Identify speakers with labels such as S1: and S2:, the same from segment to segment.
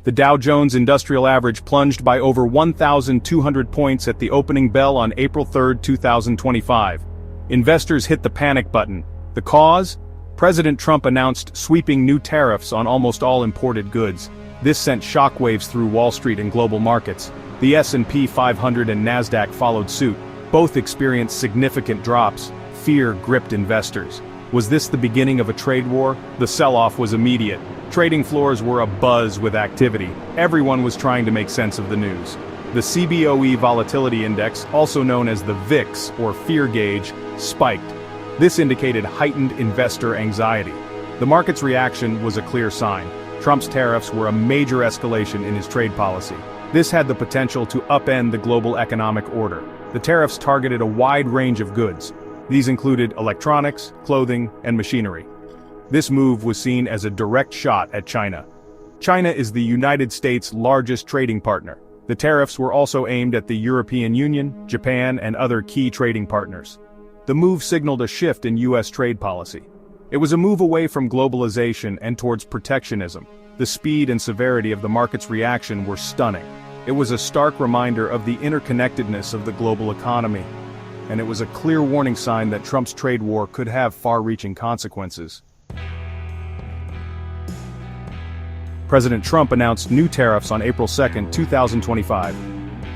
S1: The Dow Jones Industrial Average plunged by over 1,200 points at the opening bell on April 3, 2025. Investors hit the panic button. The cause? President Trump announced sweeping new tariffs on almost all imported goods. This sent shockwaves through Wall Street and global markets. The S&P 500 and Nasdaq followed suit. Both experienced significant drops. Fear gripped investors. Was this the beginning of a trade war? The sell-off was immediate. Trading floors were abuzz with activity. Everyone was trying to make sense of the news. The CBOE Volatility Index, also known as the VIX, or fear gauge, spiked. This indicated heightened investor anxiety. The market's reaction was a clear sign. Trump's tariffs were a major escalation in his trade policy. This had the potential to upend the global economic order. The tariffs targeted a wide range of goods. These included electronics, clothing, and machinery. This move was seen as a direct shot at China. China is the United States' largest trading partner. The tariffs were also aimed at the European Union, Japan, and other key trading partners. The move signaled a shift in U.S. trade policy. It was a move away from globalization and towards protectionism. The speed and severity of the market's reaction were stunning. It was a stark reminder of the interconnectedness of the global economy. And it was a clear warning sign that Trump's trade war could have far-reaching consequences. President Trump announced new tariffs on April 2, 2025.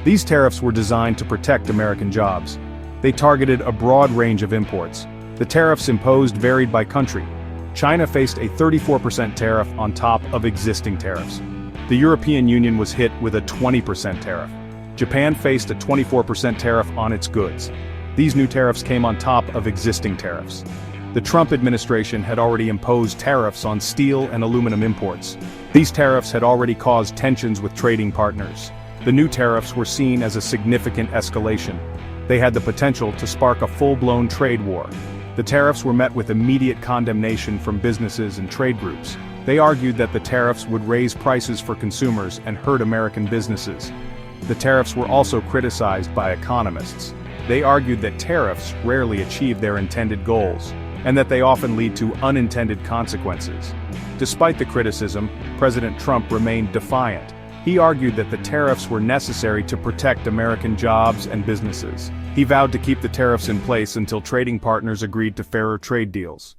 S1: These tariffs were designed to protect American jobs. They targeted a broad range of imports. The tariffs imposed varied by country. China faced a 34% tariff on top of existing tariffs. The European Union was hit with a 20% tariff. Japan faced a 24% tariff on its goods. These new tariffs came on top of existing tariffs. The Trump administration had already imposed tariffs on steel and aluminum imports. These tariffs had already caused tensions with trading partners. The new tariffs were seen as a significant escalation. They had the potential to spark a full-blown trade war. The tariffs were met with immediate condemnation from businesses and trade groups. They argued that the tariffs would raise prices for consumers and hurt American businesses. The tariffs were also criticized by economists. They argued that tariffs rarely achieve their intended goals, and that they often lead to unintended consequences. Despite the criticism, President Trump remained defiant. He argued that the tariffs were necessary to protect American jobs and businesses. He vowed to keep the tariffs in place until trading partners agreed to fairer trade deals.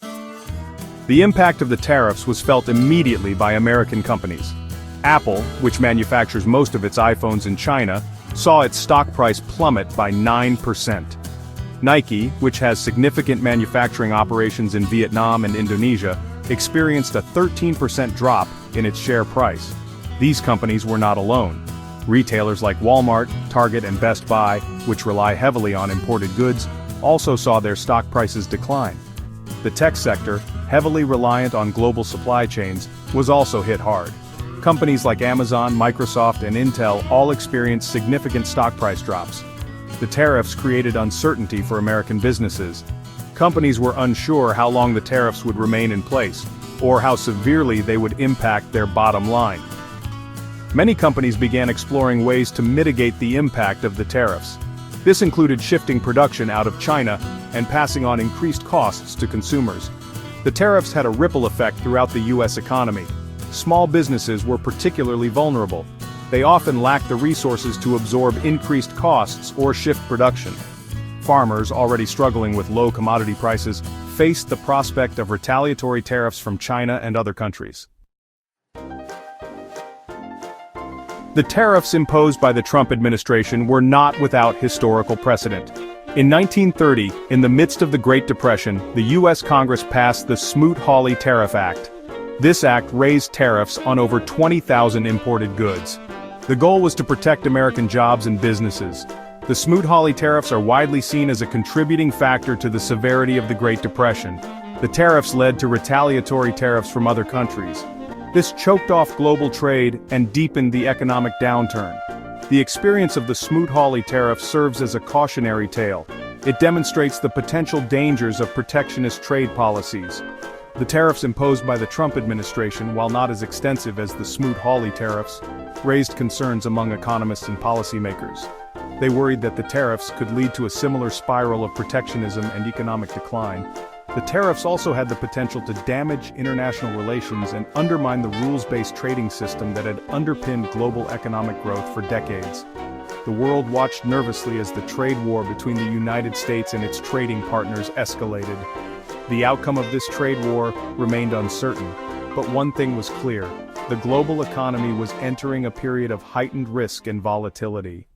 S1: The impact of the tariffs was felt immediately by American companies. Apple, which manufactures most of its iPhones in China, saw its stock price plummet by 9%. Nike, which has significant manufacturing operations in Vietnam and Indonesia, experienced a 13% drop in its share price. These companies were not alone. Retailers like Walmart, Target, and Best Buy, which rely heavily on imported goods, also saw their stock prices decline. The tech sector, heavily reliant on global supply chains, was also hit hard. Companies like Amazon, Microsoft, and Intel all experienced significant stock price drops. The tariffs created uncertainty for American businesses. Companies were unsure how long the tariffs would remain in place, or how severely they would impact their bottom line. Many companies began exploring ways to mitigate the impact of the tariffs. This included shifting production out of China and passing on increased costs to consumers. The tariffs had a ripple effect throughout the U.S. economy. Small businesses were particularly vulnerable. They often lacked the resources to absorb increased costs or shift production. Farmers, already struggling with low commodity prices, faced the prospect of retaliatory tariffs from China and other countries. The tariffs imposed by the Trump administration were not without historical precedent. In 1930, in the midst of the Great Depression, the U.S. Congress passed the Smoot-Hawley Tariff Act. This act raised tariffs on over 20,000 imported goods. The goal was to protect American jobs and businesses. The Smoot-Hawley tariffs are widely seen as a contributing factor to the severity of the Great Depression. The tariffs led to retaliatory tariffs from other countries. This choked off global trade and deepened the economic downturn. The experience of the Smoot-Hawley tariff serves as a cautionary tale. It demonstrates the potential dangers of protectionist trade policies. The tariffs imposed by the Trump administration, while not as extensive as the Smoot-Hawley tariffs, raised concerns among economists and policymakers. They worried that the tariffs could lead to a similar spiral of protectionism and economic decline. The tariffs also had the potential to damage international relations and undermine the rules-based trading system that had underpinned global economic growth for decades. The world watched nervously as the trade war between the United States and its trading partners escalated. The outcome of this trade war remained uncertain, but one thing was clear: the global economy was entering a period of heightened risk and volatility.